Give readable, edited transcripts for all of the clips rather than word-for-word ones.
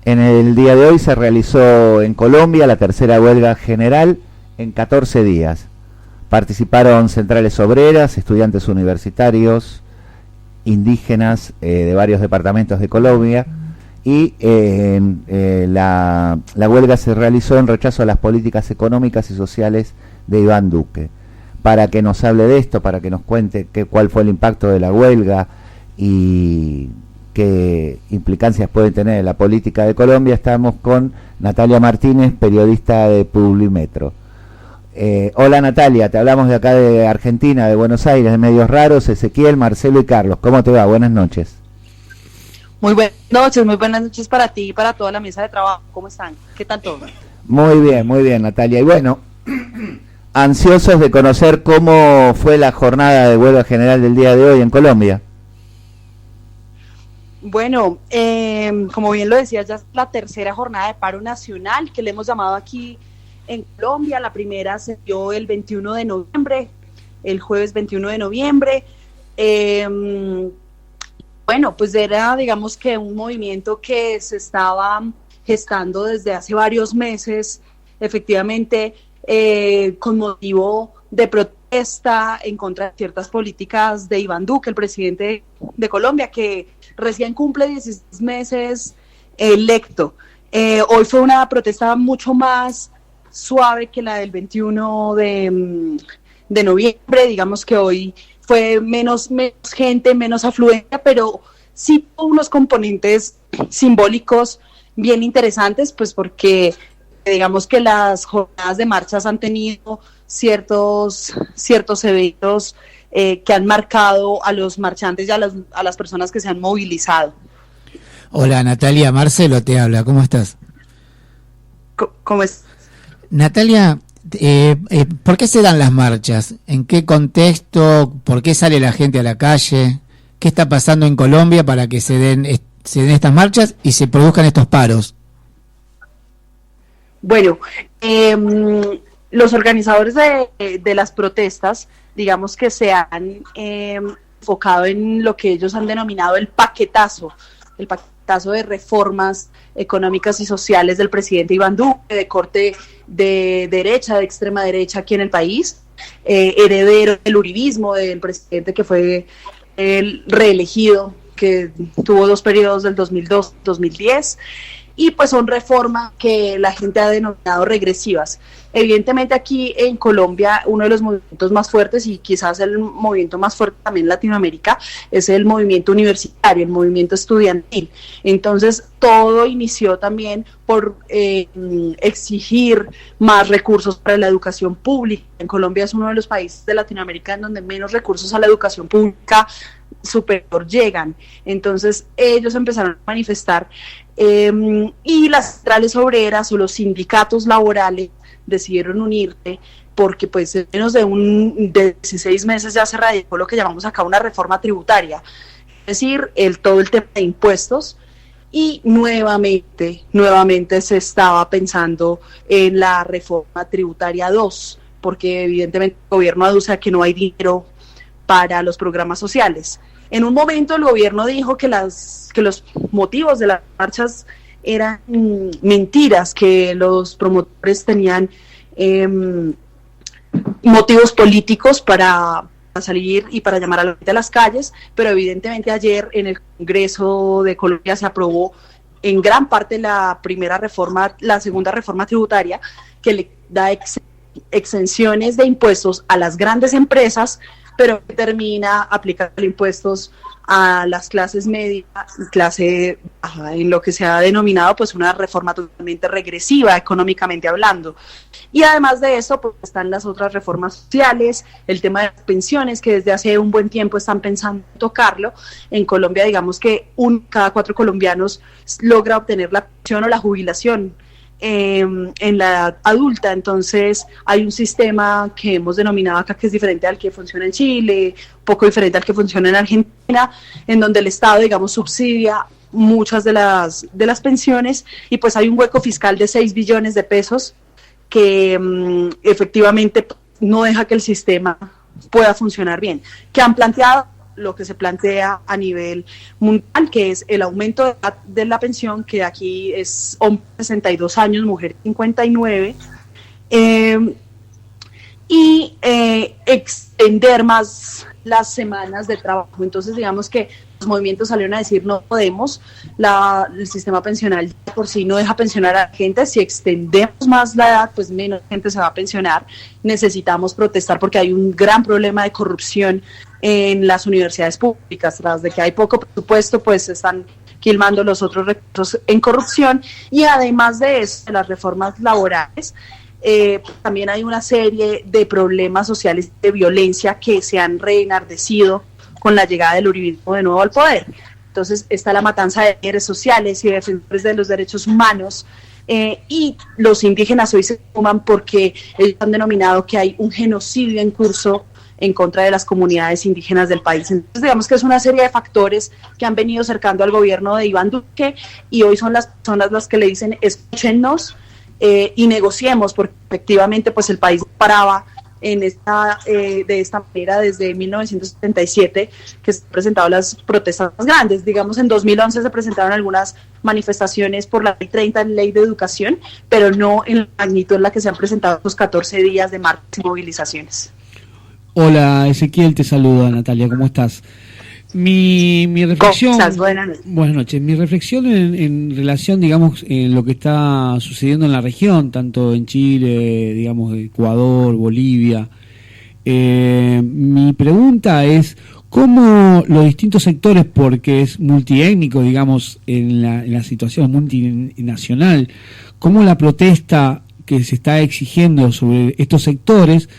En el día de hoy se realizó en Colombia la tercera huelga general en 14 días. Participaron centrales obreras, estudiantes universitarios, indígenas de varios departamentos de Colombia y la huelga se realizó en rechazo a las políticas económicas y sociales de Iván Duque. Para que nos hable de esto, para que nos cuente cuál fue el impacto de la huelga y qué implicancias puede tener en la política de Colombia, estamos con Natalia Martínez, periodista de Publimetro. Hola Natalia, te hablamos de acá de Argentina, de Buenos Aires, de Medios Raros, Ezequiel, Marcelo y Carlos. ¿Cómo te va? Buenas noches. Muy buenas noches para ti y para toda la mesa de trabajo. ¿Cómo están? ¿Qué tal todo? Muy bien Natalia. Y bueno, ansiosos de conocer cómo fue la jornada de huelga general del día de hoy en Colombia. Bueno, como bien lo decías, ya es la tercera jornada de paro nacional que le hemos llamado aquí en Colombia. La primera se dio el 21 de noviembre, el jueves 21 de noviembre. Bueno, pues era, digamos que un movimiento que se estaba gestando desde hace varios meses, efectivamente, con motivo de protesta en contra de ciertas políticas de Iván Duque, el presidente de Colombia, que recién cumple 16 meses electo. Hoy fue una protesta mucho más suave que la del 21 de noviembre, digamos que hoy fue menos gente, menos afluencia, pero sí unos componentes simbólicos bien interesantes, pues porque digamos que las jornadas de marchas han tenido ciertos eventos que han marcado a los marchantes y a las personas que se han movilizado. Hola Natalia, Marcelo te habla, ¿cómo estás? ¿Cómo es? Natalia, ¿por qué se dan las marchas? ¿En qué contexto? ¿Por qué sale la gente a la calle? ¿Qué está pasando en Colombia para que se den estas marchas y se produzcan estos paros? Bueno, los organizadores de las protestas, digamos que se han enfocado en lo que ellos han denominado el paquetazo de reformas económicas y sociales del presidente Iván Duque, de corte de derecha, de extrema derecha aquí en el país, heredero del uribismo, del presidente que fue el reelegido, que tuvo 2 periodos del 2002-2010, y pues son reformas que la gente ha denominado regresivas. Evidentemente aquí en Colombia uno de los movimientos más fuertes y quizás el movimiento más fuerte también en Latinoamérica es el movimiento universitario, el movimiento estudiantil. Entonces todo inició también por exigir más recursos para la educación pública. En Colombia es uno de los países de Latinoamérica en donde menos recursos a la educación pública superior llegan. Entonces ellos empezaron a manifestar y las centrales obreras o los sindicatos laborales decidieron unirse porque pues en menos de 16 meses ya se radicó lo que llamamos acá una reforma tributaria, es decir, todo el tema de impuestos, y nuevamente se estaba pensando en la reforma tributaria 2, porque evidentemente el gobierno aduce a que no hay dinero para los programas sociales. En un momento el gobierno dijo que los motivos de las marchas eran mentiras, que los promotores tenían motivos políticos para salir y para llamar a la gente a las calles, pero evidentemente ayer en el Congreso de Colombia se aprobó en gran parte la segunda reforma tributaria, que le da exenciones de impuestos a las grandes empresas, pero que termina aplicando impuestos a las clases media y clase baja, en lo que se ha denominado pues una reforma totalmente regresiva económicamente hablando. Y además de eso pues están las otras reformas sociales, el tema de las pensiones, que desde hace un buen tiempo están pensando en tocarlo. En Colombia digamos que cada 4 colombianos logra obtener la pensión o la jubilación en la edad adulta. Entonces hay un sistema que hemos denominado acá que es diferente al que funciona en Chile, poco diferente al que funciona en Argentina, en donde el Estado, digamos, subsidia muchas de las pensiones, y pues hay un hueco fiscal de 6 billones de pesos que efectivamente no deja que el sistema pueda funcionar bien. ¿Qué han planteado? lo que se plantea a nivel mundial, que es el aumento de edad de la pensión, que aquí es hombre 62 años, mujer 59, y extender más las semanas de trabajo. Entonces, digamos que los movimientos salieron a decir no podemos, el sistema pensional por sí no deja pensionar a la gente, si extendemos más la edad, pues menos gente se va a pensionar. Necesitamos protestar porque hay un gran problema de corrupción en las universidades públicas, tras de que hay poco presupuesto, pues se están quilmando los otros recursos en corrupción, y además de eso, de las reformas laborales, también hay una serie de problemas sociales de violencia que se han reenardecido con la llegada del uribismo de nuevo al poder. Entonces está la matanza de líderes sociales y defensores de los derechos humanos, y los indígenas hoy se suman porque ellos han denominado que hay un genocidio en curso en contra de las comunidades indígenas del país. Entonces, digamos que es una serie de factores que han venido cercando al gobierno de Iván Duque, y hoy son las personas las que le dicen escúchennos y negociemos, porque efectivamente pues el país paraba de esta manera desde 1977, que se han presentado las protestas más grandes. Digamos, en 2011 se presentaron algunas manifestaciones por la Ley 30, Ley de Educación, pero no en la magnitud en la que se han presentado los 14 días de marchas y movilizaciones. Hola Ezequiel, te saluda Natalia, ¿cómo estás? Mi reflexión, buenas noches. Mi reflexión en relación, digamos, en lo que está sucediendo en la región, tanto en Chile, digamos, Ecuador, Bolivia. Mi pregunta es cómo los distintos sectores, porque es multiétnico, digamos, en la situación multinacional, cómo la protesta que se está exigiendo sobre estos sectores,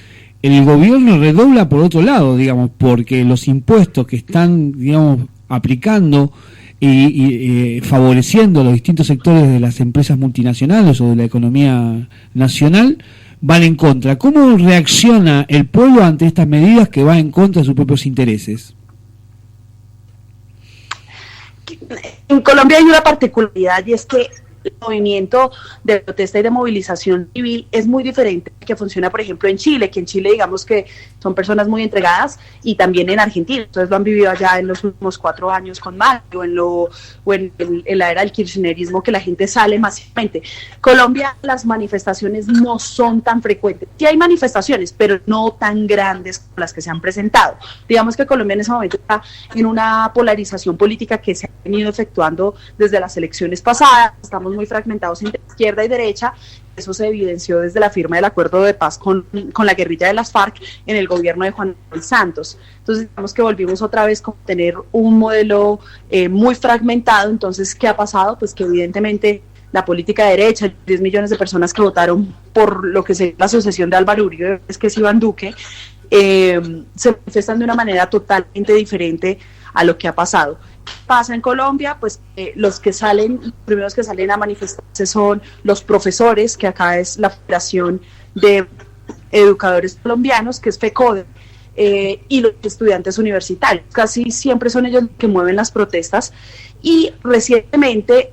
el gobierno redobla por otro lado, digamos, porque los impuestos que están, digamos, aplicando y favoreciendo a los distintos sectores de las empresas multinacionales o de la economía nacional van en contra. ¿Cómo reacciona el pueblo ante estas medidas que van en contra de sus propios intereses? En Colombia hay una particularidad, y es que el movimiento de protesta y de movilización civil es muy diferente que funciona, por ejemplo, en Chile, que en Chile digamos que son personas muy entregadas, y también en Argentina. Entonces lo han vivido allá en los últimos 4 años con Macri, en la era del kirchnerismo, que la gente sale masivamente. Colombia, las manifestaciones no son tan frecuentes. Sí hay manifestaciones, pero no tan grandes como las que se han presentado. Digamos que Colombia en ese momento está en una polarización política que se ha venido efectuando desde las elecciones pasadas. Estamos muy fragmentados entre izquierda y derecha. Eso se evidenció desde la firma del acuerdo de paz con la guerrilla de las FARC en el gobierno de Juan Manuel Santos. Entonces, digamos que volvimos otra vez a tener un modelo muy fragmentado. Entonces, ¿qué ha pasado? Pues que evidentemente la política de derecha, 10 millones de personas que votaron por lo que es la sucesión de Álvaro Uribe, es que es Iván Duque, se manifiestan de una manera totalmente diferente a lo que ha pasado. Pasa en Colombia, pues los primeros que salen a manifestarse son los profesores, que acá es la Federación de Educadores Colombianos, que es FECODE, y los estudiantes universitarios. Casi siempre son ellos que mueven las protestas, y recientemente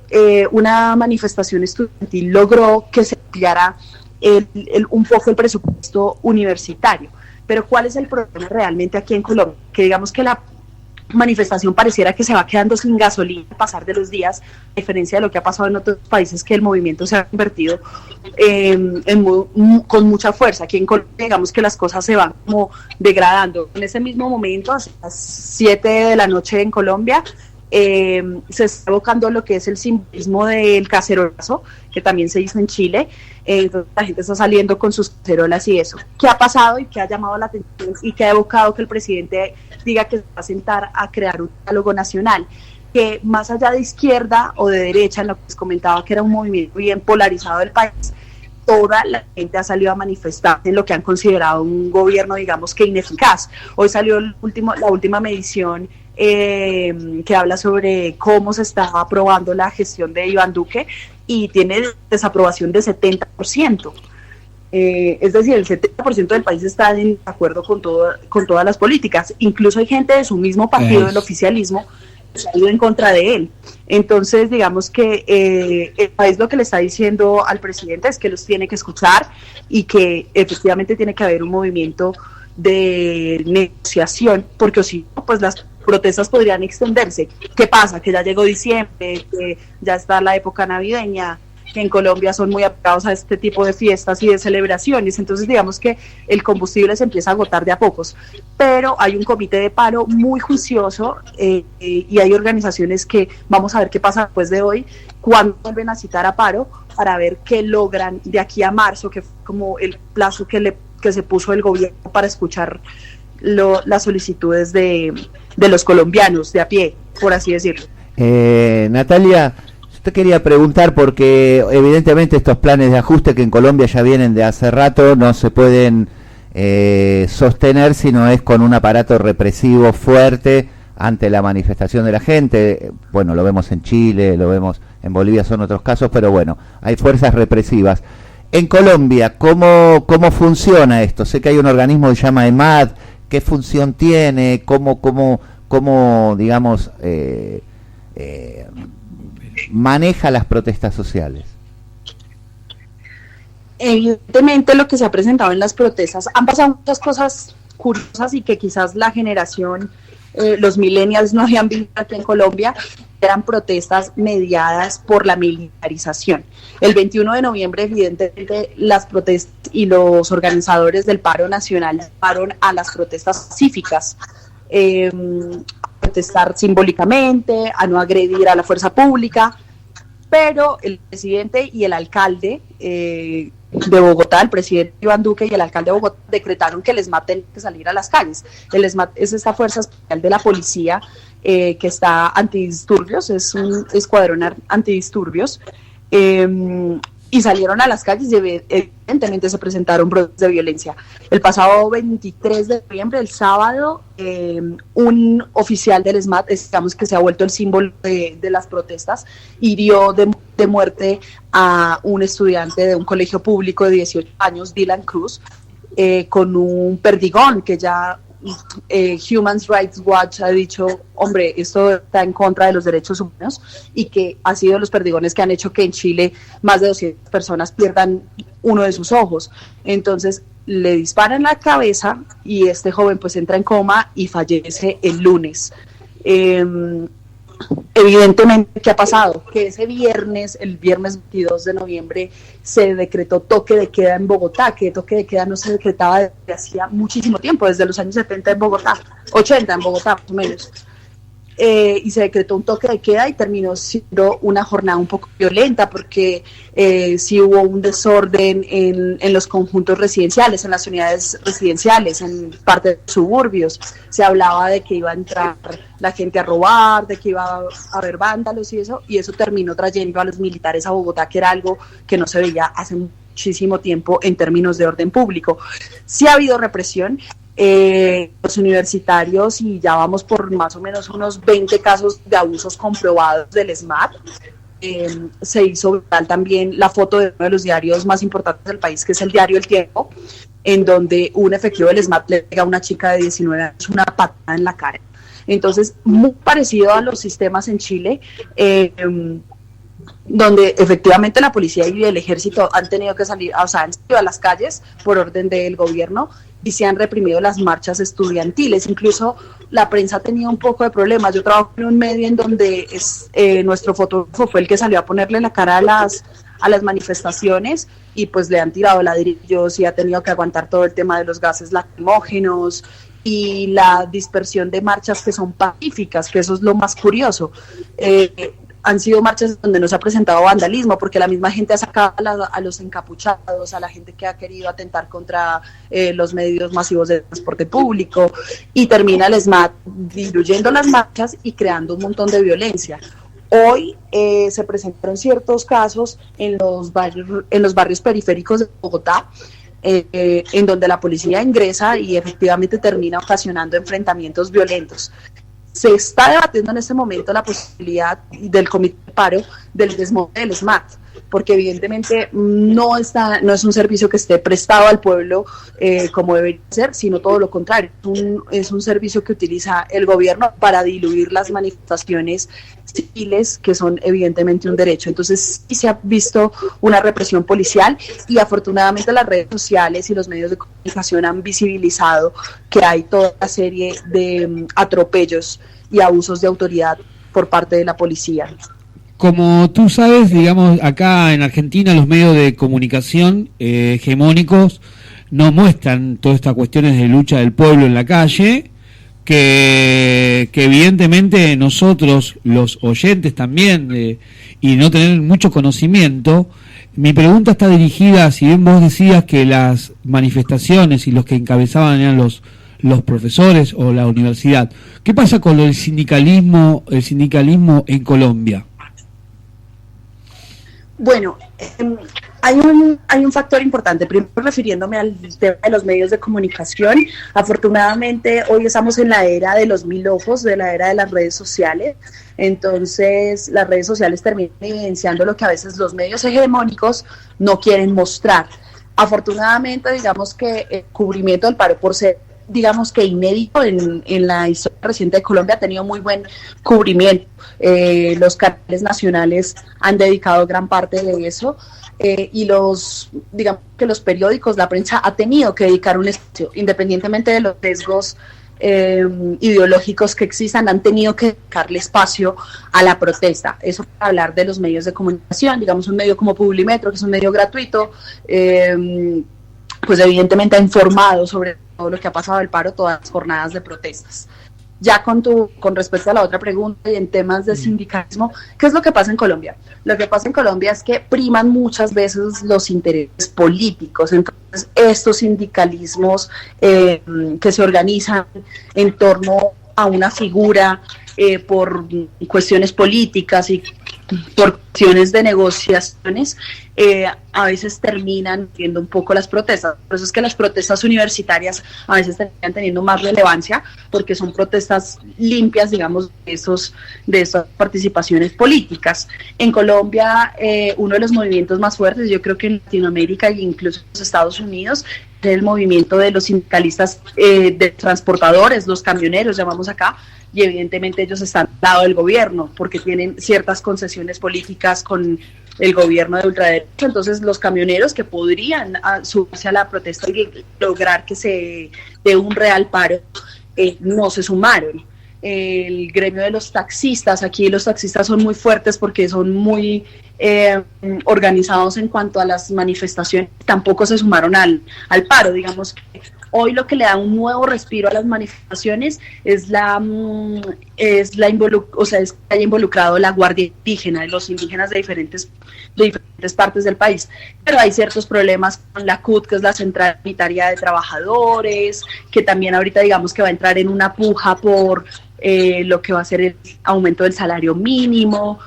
una manifestación estudiantil logró que se ampliara un poco el presupuesto universitario. Pero ¿cuál es el problema realmente aquí en Colombia? Que digamos que la manifestación pareciera que se va quedando sin gasolina al pasar de los días, a diferencia de lo que ha pasado en otros países, que el movimiento se ha convertido con mucha fuerza. Aquí en Colombia, digamos que las cosas se van como degradando. En ese mismo momento, a las 7 de la noche en Colombia, se está evocando lo que es el simbolismo del cacerolazo, que también se hizo en Chile. Entonces la gente está saliendo con sus cacerolas y eso. ¿Qué ha pasado y qué ha llamado la atención y qué ha evocado que el presidente diga que se va a sentar a crear un diálogo nacional? Que más allá de izquierda o de derecha, en lo que les comentaba que era un movimiento bien polarizado del país, toda la gente ha salido a manifestar en lo que han considerado un gobierno, digamos que ineficaz. Hoy salió la última medición que habla sobre cómo se está aprobando la gestión de Iván Duque, y tiene desaprobación de 70%. Es decir, el 70% del país está en acuerdo con todas las políticas. Incluso hay gente de su mismo partido, del oficialismo, que ha ido en contra de él. Entonces, digamos que el país lo que le está diciendo al presidente es que los tiene que escuchar, y que efectivamente tiene que haber un movimiento de negociación, porque si no, pues las protestas podrían extenderse. ¿Qué pasa? Que ya llegó diciembre, que ya está la época navideña, que en Colombia son muy apegados a este tipo de fiestas y de celebraciones, entonces digamos que el combustible se empieza a agotar de a pocos, pero hay un comité de paro muy juicioso y hay organizaciones que vamos a ver qué pasa después de hoy, cuando vuelven a citar a paro, para ver qué logran de aquí a marzo, que fue como el plazo que se puso el gobierno para escuchar las solicitudes de los colombianos de a pie, por así decirlo. Natalia, te quería preguntar porque evidentemente estos planes de ajuste que en Colombia ya vienen de hace rato no se pueden sostener si no es con un aparato represivo fuerte ante la manifestación de la gente. Bueno, lo vemos en Chile, lo vemos en Bolivia, son otros casos, pero bueno, hay fuerzas represivas. En Colombia, ¿cómo funciona esto? Sé que hay un organismo que se llama EMAD. ¿Qué función tiene? ¿Cómo digamos, maneja las protestas sociales? Evidentemente lo que se ha presentado en las protestas, han pasado muchas cosas curiosas y que quizás la generación, los millennials no habían visto aquí en Colombia. Eran protestas mediadas por la militarización. El 21 de noviembre, evidentemente, las protestas y los organizadores del paro nacional llamaron a las protestas pacíficas, a protestar simbólicamente, a no agredir a la fuerza pública, pero el presidente y el alcalde de Bogotá, el presidente Iván Duque y el alcalde de Bogotá decretaron que el ESMAD tenía que salir a las calles. El ESMAD es esta fuerza especial de la policía que está antidisturbios, es un escuadrón antidisturbios, y salieron a las calles y evidentemente se presentaron brotes de violencia. El pasado 23 de noviembre, el sábado, un oficial del ESMAD, digamos que se ha vuelto el símbolo de las protestas, hirió de muerte a un estudiante de un colegio público de 18 años, Dylan Cruz, con un perdigón que ya Human Rights Watch ha dicho, hombre, esto está en contra de los derechos humanos, y que ha sido los perdigones que han hecho que en Chile más de 200 personas pierdan uno de sus ojos. Entonces le disparan en la cabeza y este joven pues entra en coma y fallece el lunes. Evidentemente, ¿qué ha pasado? Que ese viernes, el viernes 22 de noviembre, se decretó toque de queda en Bogotá, que toque de queda no se decretaba desde hacía muchísimo tiempo, desde los años 70 en Bogotá, 80 en Bogotá más o menos. Y se decretó un toque de queda y terminó siendo una jornada un poco violenta porque sí hubo un desorden en los conjuntos residenciales, en las unidades residenciales, en parte de los suburbios. Se hablaba de que iba a entrar la gente a robar, de que iba a haber vándalos y eso terminó trayendo a los militares a Bogotá, que era algo que no se veía hace muchísimo tiempo en términos de orden público. Sí ha habido represión. Los universitarios, y ya vamos por más o menos unos 20 casos de abusos comprobados del ESMAD. Se hizo viral también la foto de uno de los diarios más importantes del país, que es el diario El Tiempo, en donde un efectivo del ESMAD le pega a una chica de 19 años una patada en la cara. Entonces, muy parecido a los sistemas en Chile, donde efectivamente la policía y el ejército han tenido que salir, o sea, han salido a las calles por orden del gobierno y se han reprimido las marchas estudiantiles. Incluso la prensa ha tenido un poco de problemas. Yo trabajo en un medio en donde nuestro fotógrafo fue el que salió a ponerle la cara a las manifestaciones y pues le han tirado ladrillos y ha tenido que aguantar todo el tema de los gases lacrimógenos y la dispersión de marchas que son pacíficas, que eso es lo más curioso. Han sido marchas donde no se ha presentado vandalismo, porque la misma gente ha sacado a los encapuchados, a la gente que ha querido atentar contra los medios masivos de transporte público, y termina el ESMAD diluyendo las marchas y creando un montón de violencia. Hoy se presentaron ciertos casos en los barrios periféricos de Bogotá, en donde la policía ingresa y efectivamente termina ocasionando enfrentamientos violentos. Se está debatiendo en este momento la posibilidad del comité de paro del desmonte del ESMAD. porque evidentemente no es un servicio que esté prestado al pueblo como debería ser, sino todo lo contrario, es un servicio que utiliza el gobierno para diluir las manifestaciones civiles, que son evidentemente un derecho. Entonces sí se ha visto una represión policial, y afortunadamente las redes sociales y los medios de comunicación han visibilizado que hay toda una serie de atropellos y abusos de autoridad por parte de la policía. Como tú sabes, digamos, acá en Argentina los medios de comunicación hegemónicos no muestran todas estas cuestiones de lucha del pueblo en la calle, que evidentemente nosotros, los oyentes también, y no tener mucho conocimiento. Mi pregunta está dirigida, si bien vos decías que las manifestaciones y los que encabezaban eran los profesores o la universidad, ¿qué pasa con el sindicalismo en Colombia? Bueno, hay un factor importante. Primero, refiriéndome al tema de los medios de comunicación, afortunadamente hoy estamos en la era de los mil ojos, de la era de las redes sociales. Entonces las redes sociales terminan evidenciando lo que a veces los medios hegemónicos no quieren mostrar. Afortunadamente, digamos que el cubrimiento del paro, por ser, digamos que inédito en la historia reciente de Colombia, ha tenido muy buen cubrimiento. Los canales nacionales han dedicado gran parte de eso, y digamos que los periódicos, la prensa ha tenido que dedicar un espacio, independientemente de los sesgos ideológicos que existan, han tenido que dedicarle espacio a la protesta. Eso para hablar de los medios de comunicación, digamos un medio como Publimetro, que es un medio gratuito, pues evidentemente ha informado sobre todo lo que ha pasado del paro, todas las jornadas de protestas. Ya con respecto a la otra pregunta y en temas de sindicalismo, ¿qué es lo que pasa en Colombia? Lo que pasa en Colombia es que priman muchas veces los intereses políticos. Entonces, estos sindicalismos que se organizan en torno a una figura por cuestiones políticas y por cuestiones de negociaciones, a veces terminan viendo un poco las protestas. Por eso es que las protestas universitarias a veces terminan teniendo más relevancia, porque son protestas limpias, digamos, de esas participaciones políticas. En Colombia, uno de los movimientos más fuertes, yo creo que en Latinoamérica e incluso en los Estados Unidos, es el movimiento de los sindicalistas de transportadores, los camioneros, llamamos acá, y evidentemente ellos están al lado del gobierno porque tienen ciertas concesiones políticas con el gobierno de ultraderecha. Entonces los camioneros que podrían sumarse a la protesta y lograr que se dé un real paro, no se sumaron. El gremio de los taxistas, aquí los taxistas son muy fuertes porque son muy organizados en cuanto a las manifestaciones, tampoco se sumaron al paro. Digamos que hoy lo que le da un nuevo respiro a las manifestaciones es que haya involucrado la Guardia Indígena, los indígenas de diferentes partes del país. Pero hay ciertos problemas con la CUT, que es la Central Unitaria de Trabajadores, que también ahorita digamos que va a entrar en una puja por lo que va a ser el aumento del salario mínimo.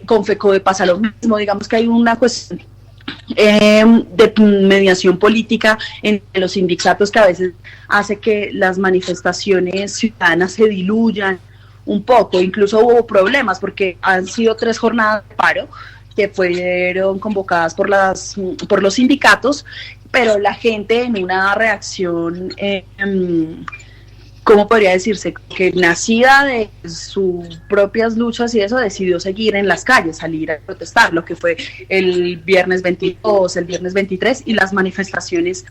Con FECODE pasa lo mismo. Digamos que hay una cuestión de mediación política entre los sindicatos que a veces hace que las manifestaciones ciudadanas se diluyan un poco. Incluso hubo problemas porque han sido 3 jornadas de paro que fueron convocadas por los sindicatos, pero la gente, en una reacción ¿cómo podría decirse? Que nacida de sus propias luchas y eso, decidió seguir en las calles, salir a protestar, lo que fue el viernes 22, el viernes 23 y las manifestaciones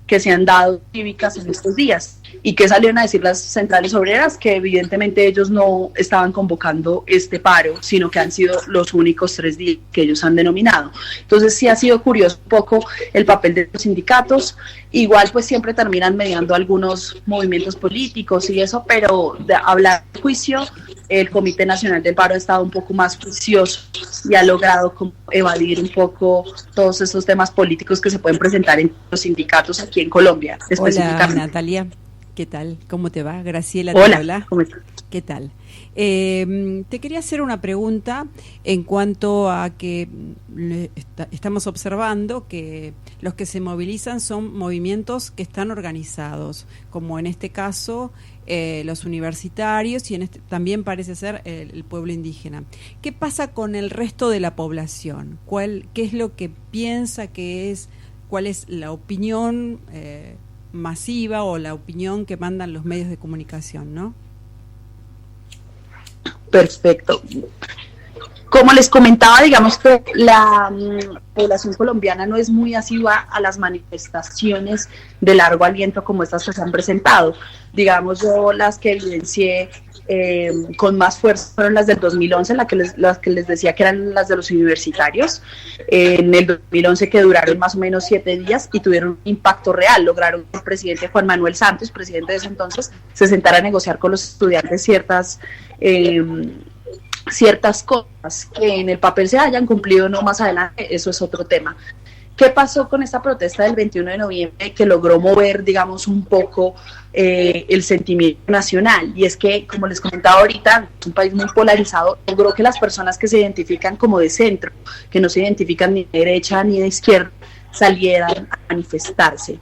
que se han dado cívicas en estos días. ¿Y qué salieron a decir las centrales obreras? Que evidentemente ellos no estaban convocando este paro, sino que han sido los únicos 3 días que ellos han denominado. Entonces sí ha sido curioso un poco el papel de los sindicatos. Igual pues siempre terminan mediando algunos movimientos políticos y eso, pero de hablar de juicio, el Comité Nacional del Paro ha estado un poco más juicioso y ha logrado como evadir un poco todos esos temas políticos que se pueden presentar en los sindicatos aquí en Colombia. Hola, Natalia. ¿Qué tal? ¿Cómo te va? Graciela te Hola, habla. ¿cómo estás? ¿Qué tal? Te quería hacer una pregunta en cuanto a que estamos observando que los que se movilizan son movimientos que están organizados, como en este caso los universitarios y también parece ser el pueblo indígena. ¿Qué pasa con el resto de la población? ¿Qué es lo que piensa que es, cuál es la opinión masiva o la opinión que mandan los medios de comunicación, ¿no? Perfecto. Como les comentaba, digamos que la población colombiana no es muy asidua a las manifestaciones de largo aliento como estas que se han presentado. Digamos, yo las que evidencié con más fuerza fueron las del 2011, las que les decía que eran las de los universitarios. En el 2011, que duraron más o menos 7 días y tuvieron un impacto real. Lograron que el presidente Juan Manuel Santos, presidente de ese entonces, se sentara a negociar con los estudiantes ciertas cosas que en el papel se hayan cumplido o no más adelante, eso es otro tema. ¿Qué pasó con esta protesta del 21 de noviembre que logró mover, digamos, un poco el sentimiento nacional? Y es que, como les comentaba ahorita, es un país muy polarizado, logró que las personas que se identifican como de centro, que no se identifican ni de derecha ni de izquierda, salieran a manifestarse.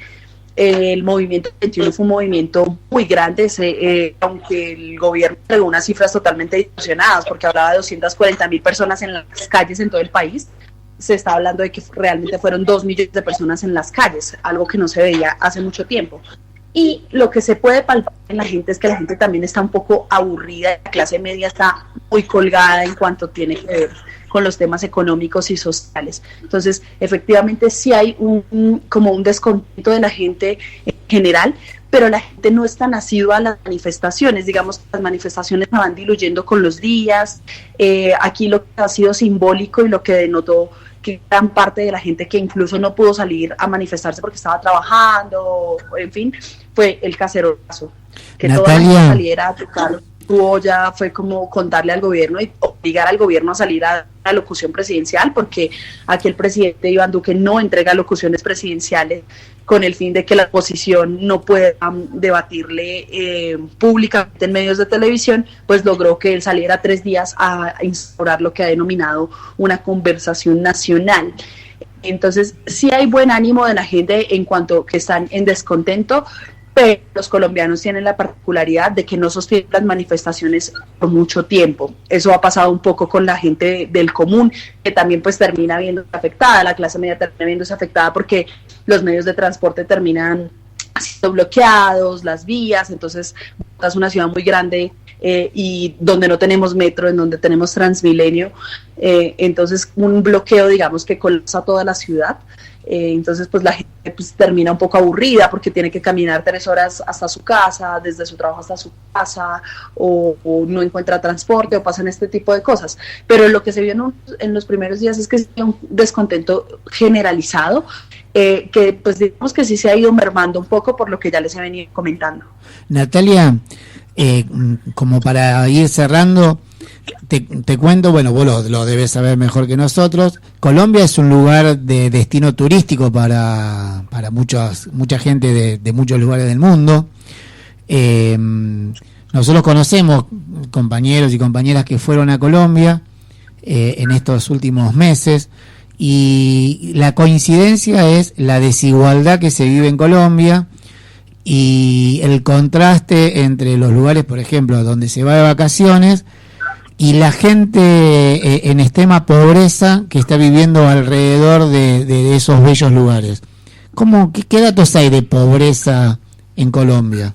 El movimiento 21 fue un movimiento muy grande, aunque el gobierno entregó unas cifras totalmente distorsionadas, porque hablaba de 240.000 personas en las calles en todo el país. Se está hablando de que realmente fueron 2 millones de personas en las calles, algo que no se veía hace mucho tiempo. Y lo que se puede palpar en la gente es que la gente también está un poco aburrida, la clase media está muy colgada en cuanto tiene que ver con los temas económicos y sociales. Entonces, efectivamente sí hay como un descontento de la gente en general, pero la gente no es tan asidua a las manifestaciones. Digamos que las manifestaciones se van diluyendo con los días. Aquí lo que ha sido simbólico y lo que denotó que gran parte de la gente que incluso no pudo salir a manifestarse porque estaba trabajando, en fin, fue el cacerolazo. Que Natalia, toda la gente saliera a tocar tu olla, fue como contarle al gobierno y obligar al gobierno a salir a la locución presidencial, porque aquí el presidente Iván Duque no entrega locuciones presidenciales con el fin de que la oposición no pueda debatirle públicamente en medios de televisión, pues logró que él saliera 3 días a instaurar lo que ha denominado una conversación nacional. Entonces, sí hay buen ánimo de la gente en cuanto que están en descontento, pero los colombianos tienen la particularidad de que no sostienen las manifestaciones por mucho tiempo. Eso ha pasado un poco con la gente del común, que también pues termina viéndose afectada, la clase media termina viéndose afectada porque los medios de transporte terminan siendo bloqueados, las vías. Entonces Bogotá es una ciudad muy grande y donde no tenemos metro, en donde tenemos Transmilenio, entonces un bloqueo, digamos, que colapsa toda la ciudad. Entonces pues la gente pues termina un poco aburrida porque tiene que caminar 3 horas hasta su casa, desde su trabajo hasta su casa, o no encuentra transporte, o pasan este tipo de cosas. Pero lo que se vio en los primeros días es que se vio un descontento generalizado, que pues digamos que sí se ha ido mermando un poco por lo que ya les he venido comentando. Natalia, como para ir cerrando, te cuento, bueno, vos lo debes saber mejor que nosotros. Colombia es un lugar de destino turístico para mucha gente de muchos lugares del mundo. Nosotros conocemos compañeros y compañeras que fueron a Colombia en estos últimos meses, y la coincidencia es la desigualdad que se vive en Colombia y el contraste entre los lugares, por ejemplo, donde se va de vacaciones, y la gente en extrema pobreza que está viviendo alrededor de esos bellos lugares. ¿Qué datos hay de pobreza en Colombia?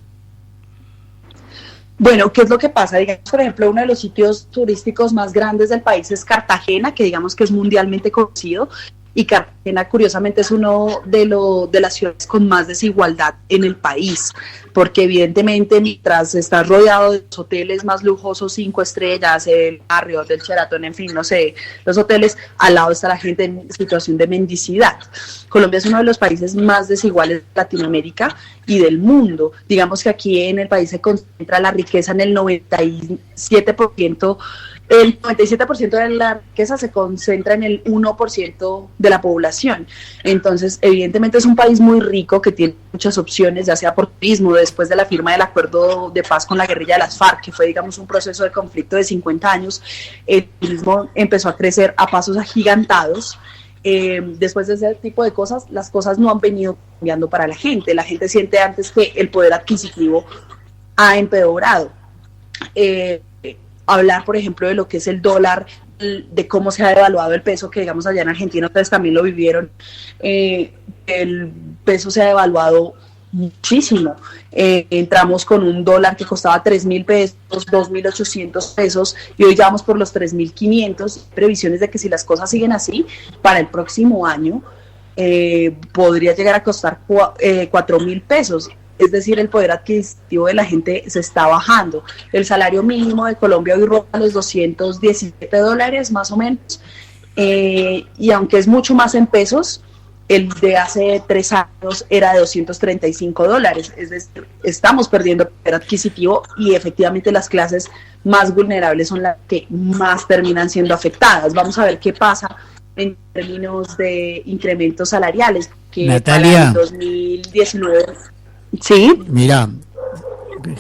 Bueno, ¿qué es lo que pasa? Digamos, por ejemplo, uno de los sitios turísticos más grandes del país es Cartagena, que digamos que es mundialmente conocido, y Cartagena curiosamente es uno de las ciudades con más desigualdad en el país, porque evidentemente mientras estás rodeado de los hoteles más lujosos, 5 estrellas, el Marriott, el Sheraton, en fin, no sé, los hoteles, al lado está la gente en situación de mendicidad. Colombia es uno de los países más desiguales de Latinoamérica, y del mundo. Digamos que aquí en el país se concentra la riqueza en el 97%. El 97% de la riqueza se concentra en el 1% de la población. Entonces, evidentemente es un país muy rico que tiene muchas opciones, ya sea por turismo, después de la firma del acuerdo de paz con la guerrilla de las FARC, que fue, digamos, un proceso de conflicto de 50 años, el turismo empezó a crecer a pasos agigantados. Después de ese tipo de cosas, las cosas no han venido cambiando para la gente. La gente siente antes que el poder adquisitivo ha empeorado. Hablar, por ejemplo, de lo que es el dólar, de cómo se ha devaluado el peso, que digamos allá en Argentina ustedes también lo vivieron, el peso se ha devaluado muchísimo. Entramos con un dólar que costaba 3.000 pesos, 2.800 pesos, y hoy ya vamos por los 3.500, previsiones de que si las cosas siguen así, para el próximo año podría llegar a costar 4.000 pesos. Es decir, el poder adquisitivo de la gente se está bajando. El salario mínimo de Colombia hoy ronda los $217 más o menos, y aunque es mucho más en pesos, el de hace 3 años era de $235. Es decir, estamos perdiendo poder adquisitivo y efectivamente las clases más vulnerables son las que más terminan siendo afectadas. Vamos a ver qué pasa en términos de incrementos salariales, que Natalia, para el 2019... Sí. Mira,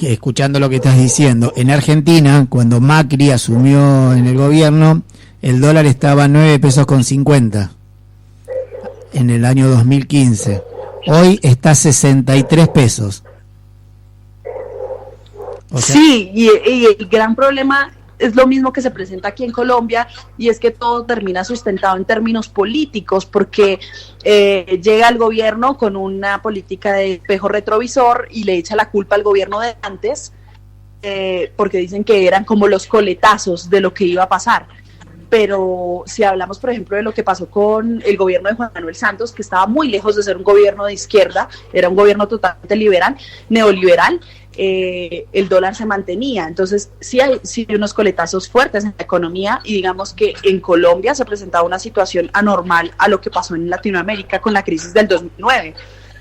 escuchando lo que estás diciendo, en Argentina, cuando Macri asumió en el gobierno, el dólar estaba a 9 pesos con 50 en el año 2015. Hoy está a 63 pesos. O sea, sí, y el gran problema es lo mismo que se presenta aquí en Colombia, y es que todo termina sustentado en términos políticos, porque llega el gobierno con una política de espejo retrovisor y le echa la culpa al gobierno de antes, porque dicen que eran como los coletazos de lo que iba a pasar. Pero si hablamos, por ejemplo, de lo que pasó con el gobierno de Juan Manuel Santos, que estaba muy lejos de ser un gobierno de izquierda, era un gobierno totalmente neoliberal, el dólar se mantenía. Entonces sí hay unos coletazos fuertes en la economía, y digamos que en Colombia se presentaba una situación anormal a lo que pasó en Latinoamérica con la crisis del 2009,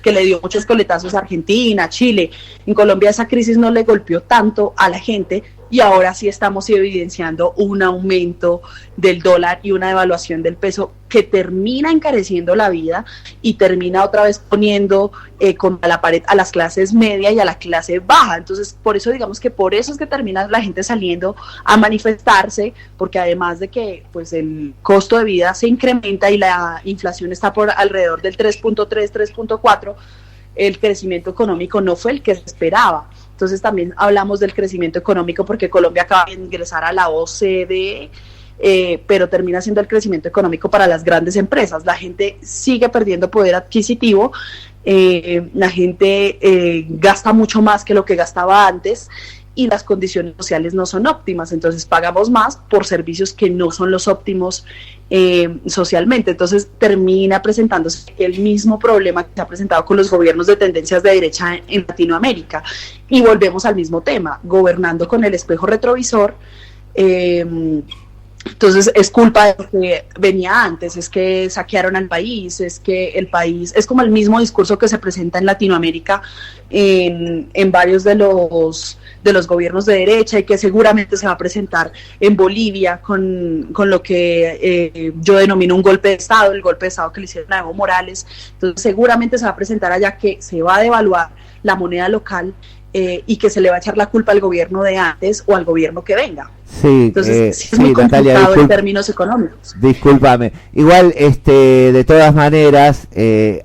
que le dio muchos coletazos a Argentina, Chile. En Colombia esa crisis no le golpeó tanto a la gente, y ahora sí estamos evidenciando un aumento del dólar y una devaluación del peso que termina encareciendo la vida y termina otra vez poniendo contra la pared a las clases media y a la clase baja. Entonces, por eso digamos que por eso es que termina la gente saliendo a manifestarse, porque además de que pues el costo de vida se incrementa y la inflación está por alrededor del 3.3, 3.4, el crecimiento económico no fue el que se esperaba. Entonces también hablamos del crecimiento económico porque Colombia acaba de ingresar a la OCDE, pero termina siendo el crecimiento económico para las grandes empresas. La gente sigue perdiendo poder adquisitivo, la gente gasta mucho más que lo que gastaba antes, y las condiciones sociales no son óptimas, entonces pagamos más por servicios que no son los óptimos socialmente. Entonces termina presentándose el mismo problema que se ha presentado con los gobiernos de tendencias de derecha en Latinoamérica, y volvemos al mismo tema, gobernando con el espejo retrovisor. Entonces es culpa de lo que venía antes, es que saquearon al país, es que el país, es como el mismo discurso que se presenta en Latinoamérica en varios de los gobiernos de derecha, y que seguramente se va a presentar en Bolivia con lo que yo denomino un golpe de Estado, el golpe de Estado que le hicieron a Evo Morales. Entonces seguramente se va a presentar allá que se va a devaluar la moneda local, y que se le va a echar la culpa al gobierno de antes o al gobierno que venga. Sí, entonces es muy complicado, Natalia, en términos económicos. Discúlpame. Igual, de todas maneras,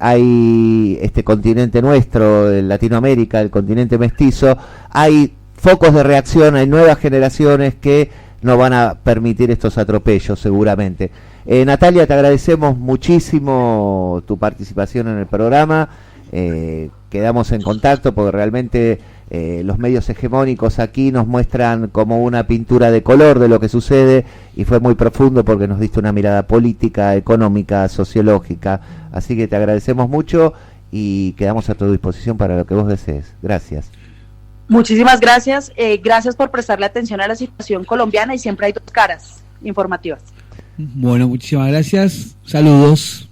hay este continente nuestro, Latinoamérica, el continente mestizo, hay focos de reacción, hay nuevas generaciones que no van a permitir estos atropellos, seguramente. Natalia, te agradecemos muchísimo tu participación en el programa. Quedamos en contacto porque realmente los medios hegemónicos aquí nos muestran como una pintura de color de lo que sucede, y fue muy profundo porque nos diste una mirada política, económica, sociológica. Así que te agradecemos mucho y quedamos a tu disposición para lo que vos desees. Gracias. Muchísimas gracias. Gracias por prestarle atención a la situación colombiana, y siempre hay dos caras informativas. Bueno, muchísimas gracias. Saludos.